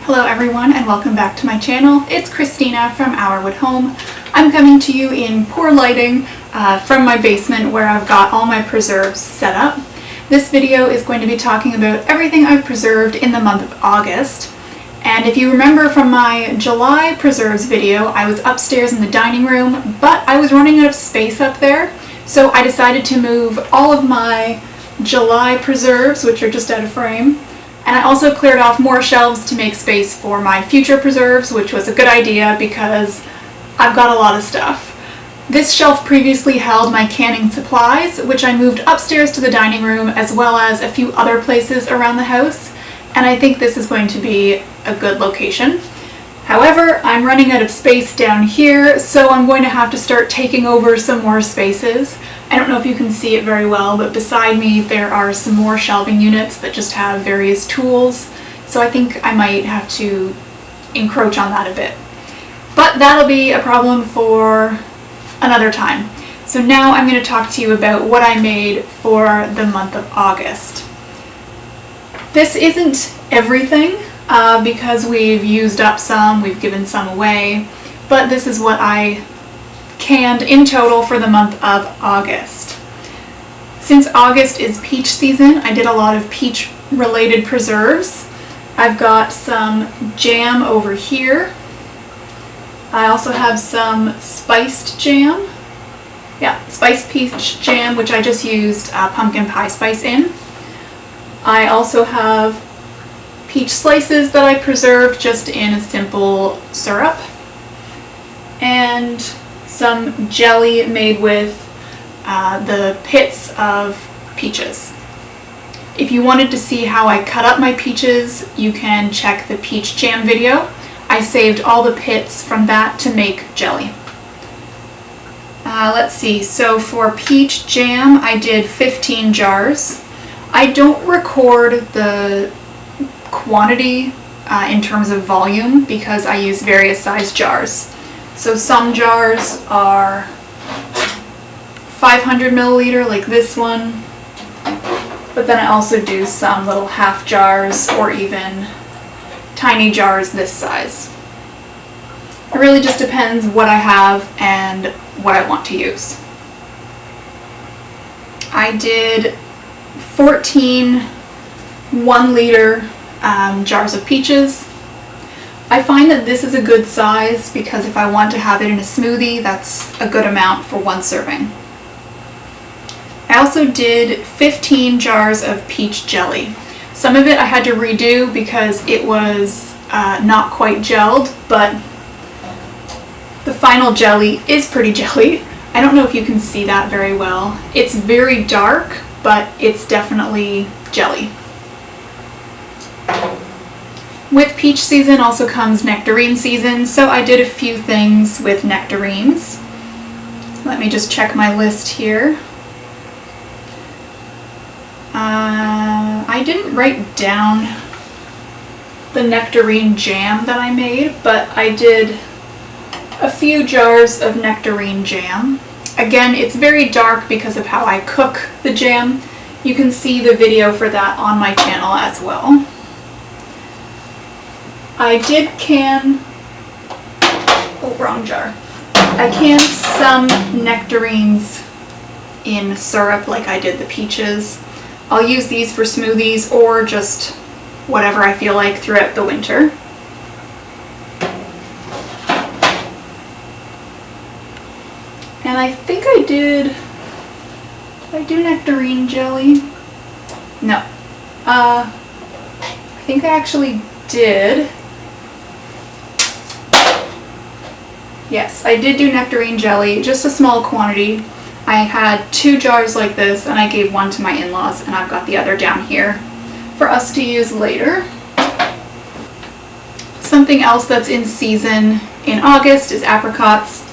Hello everyone and welcome back to my channel. It's Christina from Our Wood Home. I'm coming to you in poor lighting from my basement where I've got all my preserves set up. This video is going to be talking about everything I've preserved in the month of August. And if you remember from my July preserves video, I was upstairs in the dining room, but I was running out of space up there. So I decided to move all of my July preserves, which are just out of frame. And I also cleared off more shelves to make space for my future preserves, which was a good idea because I've got a lot of stuff. This shelf previously held my canning supplies, which I moved upstairs to the dining room as well as a few other places around the house, and I think this is going to be a good location. However, I'm running out of space down here, so I'm going to have to start taking over some more spaces. I don't know if you can see it very well, but beside me there are some more shelving units that just have various tools, so I think I might have to encroach on that a bit. But that'll be a problem for another time. So now I'm going to talk to you about what I made for the month of August. This isn't everything because we've used up some, we've given some away, but this is what I canned in total for the month of August. Since August is peach season, I did a lot of peach related preserves. I've got some jam over here. I also have some spiced jam. Yeah, spiced peach jam, which I just used pumpkin pie spice in. I also have peach slices that I preserved just in a simple syrup. And some jelly made with the pits of peaches. If you wanted to see how I cut up my peaches, you can check the peach jam video. I saved all the pits from that to make jelly. Let's see, so for peach jam I did 15 jars. I don't record the quantity in terms of volume because I use various size jars. So some jars are 500 milliliter like this one, but then I also do some little half jars or even tiny jars this size. It really just depends what I have and what I want to use. I did 14 1-liter jars of peaches. I find that this is a good size because if I want to have it in a smoothie, that's a good amount for one serving. I also did 15 jars of peach jelly. Some of it I had to redo because it was not quite gelled, but the final jelly is pretty jelly. I don't know if you can see that very well. It's very dark, but it's definitely jelly. With peach season also comes nectarine season, so I did a few things with nectarines. Let me just check my list here. I didn't write down the nectarine jam that I made, but I did a few jars of nectarine jam. Again, it's very dark because of how I cook the jam. You can see the video for that on my channel as well. I did can, oh, wrong jar. I canned some nectarines in syrup like I did the peaches. I'll use these for smoothies or just whatever I feel like throughout the winter. And I think I did I do nectarine jelly? No. I think I actually did. Yes, I did do nectarine jelly, just a small quantity. I had 2 jars like this, and I gave one to my in-laws, and I've got the other down here for us to use later. Something else that's in season in August is apricots.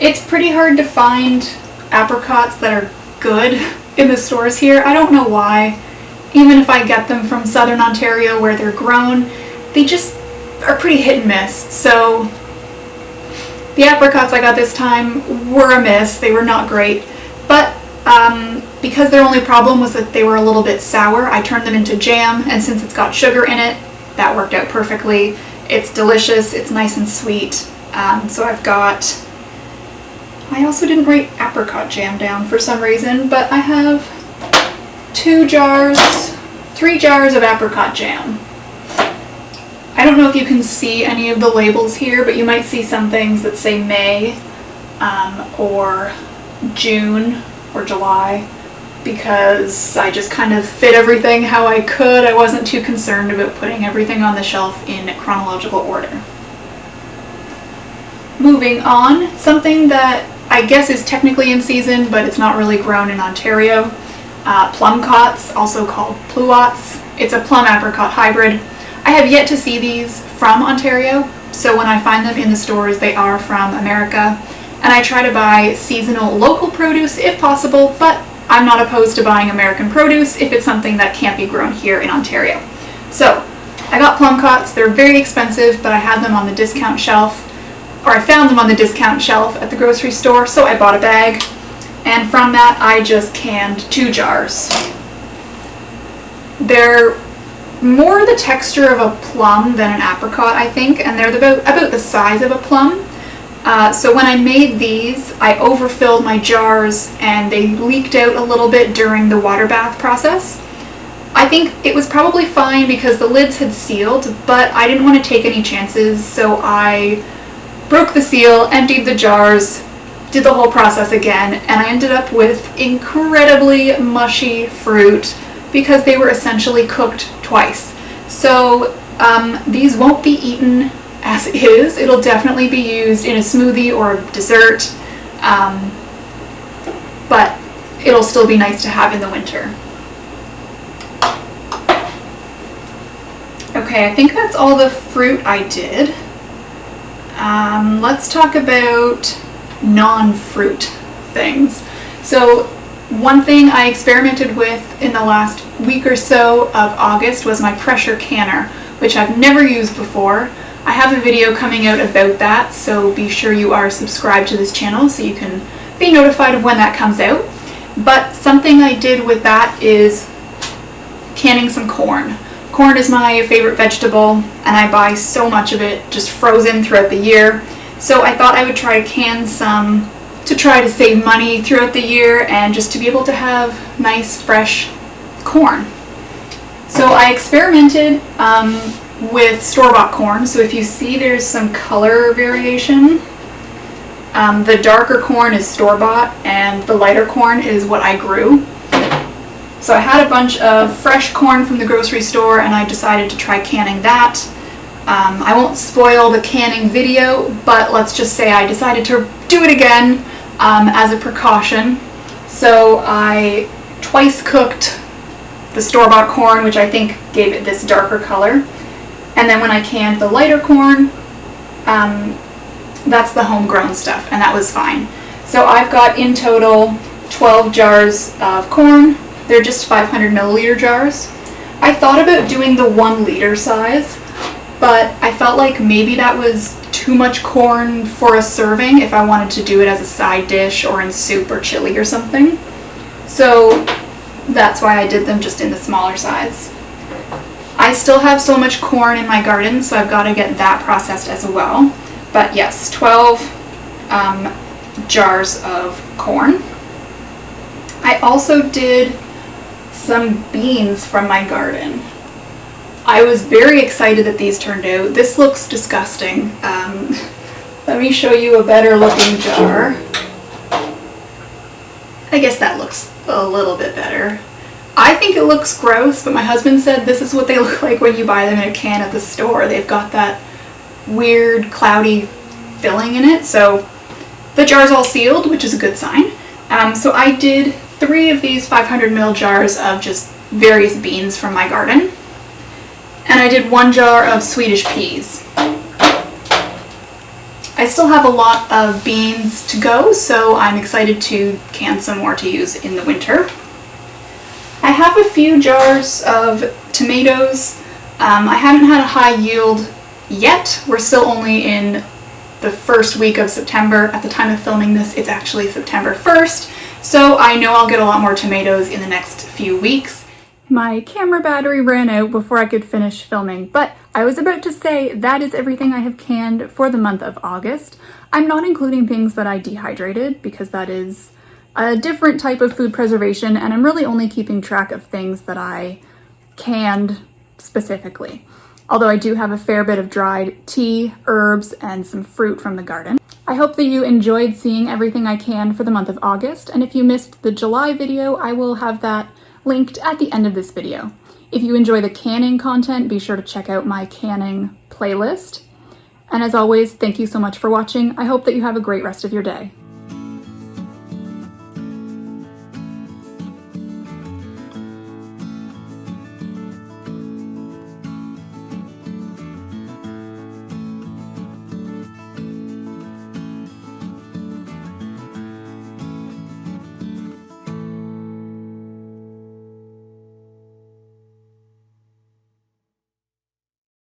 It's pretty hard to find apricots that are good in the stores here. I don't know why. Even if I get them from southern Ontario where they're grown, they just are pretty hit and miss. So the apricots I got this time were a miss. They were not great. But because their only problem was that they were a little bit sour, I turned them into jam, and since it's got sugar in it, that worked out perfectly. It's delicious, it's nice and sweet. So I've got, I also didn't write apricot jam down for some reason, but I have 3 jars of apricot jam. I don't know if you can see any of the labels here, but you might see some things that say May or June or July, because I just kind of fit everything how I could. I wasn't too concerned about putting everything on the shelf in chronological order. Moving on, something that I guess is technically in season, but it's not really grown in Ontario. Plumcots, also called pluots. It's a plum apricot hybrid. I have yet to see these from Ontario, so when I find them in the stores, they are from America. And I try to buy seasonal local produce if possible, but I'm not opposed to buying American produce if it's something that can't be grown here in Ontario. So I got plumcots. They're very expensive, but I had them on the discount shelf, or I found them on the discount shelf at the grocery store, so I bought a bag. And from that, I just canned 2 jars. They're more the texture of a plum than an apricot, I think, and they're about the size of a plum. So when I made these, I overfilled my jars and they leaked out a little bit during the water bath process. I think it was probably fine because the lids had sealed, but I didn't want to take any chances, so I broke the seal, emptied the jars, did the whole process again, and I ended up with incredibly mushy fruit because they were essentially cooked twice. So these won't be eaten as is. It'll definitely be used in a smoothie or a dessert, but it'll still be nice to have in the winter. Okay, I think that's all the fruit I did. Let's talk about non-fruit things. So one thing I experimented with in the last week or so of August was my pressure canner, which I've never used before. I have a video coming out about that, so be sure you are subscribed to this channel so you can be notified of when that comes out. But something I did with that is canning some corn. Corn is my favorite vegetable, and I buy so much of it just frozen throughout the year. So I thought I would try to can some to try to save money throughout the year and just to be able to have nice fresh corn. So I experimented with store-bought corn. So if you see, there's some color variation. The darker corn is store-bought and the lighter corn is what I grew. So I had a bunch of fresh corn from the grocery store and I decided to try canning that. I won't spoil the canning video, but let's just say I decided to do it again as a precaution. So I twice cooked the store-bought corn, which I think gave it this darker color. And then when I canned the lighter corn, that's the homegrown stuff, and that was fine. So I've got in total 12 jars of corn. They're just 500 milliliter jars. I thought about doing the 1 liter size, but I felt like maybe that was too much corn for a serving if I wanted to do it as a side dish or in soup or chili or something. So that's why I did them just in the smaller size. I still have so much corn in my garden, so I've got to get that processed as well. But yes, 12 jars of corn. I also did some beans from my garden. I was very excited that these turned out. This looks disgusting. Let me show you a better looking jar. I guess that looks a little bit better. I think it looks gross, but my husband said this is what they look like when you buy them in a can at the store. They've got that weird cloudy filling in it. So the jar's all sealed, which is a good sign. So I did 3 of these 500 ml jars of just various beans from my garden. And I did 1 jar of Swedish peas. I still have a lot of beans to go, so I'm excited to can some more to use in the winter. I have a few jars of tomatoes. I haven't had a high yield yet. We're still only in the first week of September. At the time of filming this, it's actually September 1st, so I know I'll get a lot more tomatoes in the next few weeks. My camera battery ran out before I could finish filming, but I was about to say that is everything I have canned for the month of August. I'm not including things that I dehydrated because that is a different type of food preservation, and I'm really only keeping track of things that I canned specifically. Although I do have a fair bit of dried tea, herbs, and some fruit from the garden. I hope that you enjoyed seeing everything I canned for the month of August, and if you missed the July video, I will have that linked at the end of this video. If you enjoy the canning content, be sure to check out my canning playlist. And as always, thank you so much for watching. I hope that you have a great rest of your day.